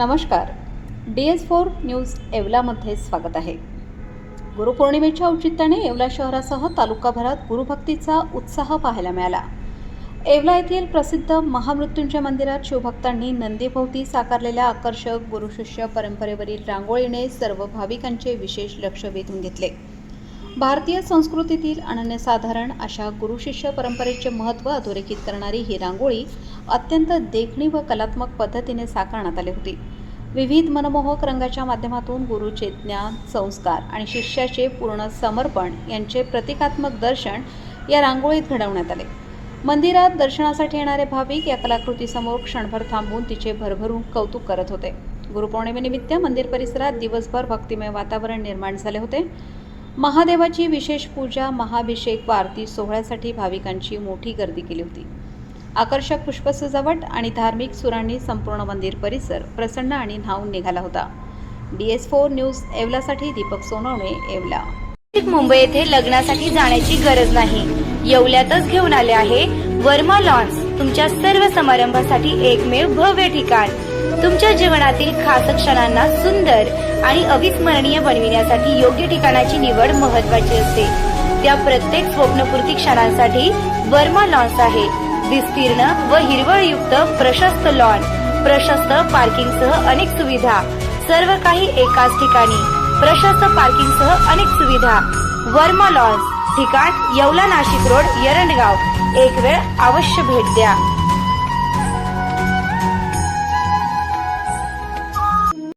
नमस्कार. DS4 news येवलामध्ये स्वागत आहे. गुरुपौर्णिमेच्या औचित्याने येवला शहरासह तालुकाभरात गुरुभक्तीचा उत्साह पाहायला मिळाला. येवला येथील प्रसिद्ध महामृत्युंजय मंदिरात शिवभक्तांनी नंदीभोवती साकारलेल्या आकर्षक गुरुशिष्य परंपरेवरील रांगोळीने सर्व भाविकांचे विशेष लक्ष वेधून घेतले. भारतीय संस्कृतीतील अनन्यसाधारण अशा गुरुशिष्य परंपरेचे महत्त्व अधोरेखित करणारी ही रांगोळी अत्यंत देखणी व कलात्मक पद्धतीने साकारण्यात आली होती. विविध मनमोहक रंगाच्या माध्यमातून गुरुचे ज्ञान, संस्कार आणि शिष्याचे पूर्ण समर्पण यांचे प्रतिकात्मक दर्शन या रांगोळीत घडवण्यात आले. मंदिरात दर्शनासाठी येणारे भाविक या कलाकृतीसमोर क्षणभर थांबून तिचे भरभरून कौतुक करत होते. गुरुपौर्णिमेनिमित्त मंदिर परिसरात दिवसभर भक्तिमय वातावरण निर्माण झाले होते. महादेवाची विशेष पूजा, महाभिषेक व आरती सोहळ्यासाठी भाविकांची मोठी गर्दी केली होती. आकर्षक पुष्पसजावट आणि धार्मिक सुरांनी संपूर्ण मंदिर परिसर प्रसन्न आणि न्हाऊन निघाला होता. DS4 न्यूज येवलासाठी दीपक सोनवणे, येवला. मुंबई येथे लग्नासाठी जाण्याची गरज नाही. येवल्यातच घेऊन आले आहे वर्मा लॉन्स, तुमच्या सर्व समारंभासाठी एकमेव भव्य ठिकाण. तुमच्या जीवनातील खास क्षणांना सुंदर आणि अविस्मरणीय बनविण्यासाठी योग्य ठिकाणाची निवड महत्त्वाची असते. त्या प्रत्येक स्वप्नपूर्ती क्षणांसाठी वर्मा लॉन्स आहे. विस्तीर्ण व हिरवळयुक्त प्रशस्त लॉन, प्रशस्त पार्किंगसह अनेक सुविधा, सर्व काही एकाच ठिकाणी. प्रशस्त पार्किंगसह अनेक सुविधा. वर्मा लॉन्स, ठिकाण येवला नाशिक रोड, एरंडगाव. एक वेळ अवश्य भेट द्या.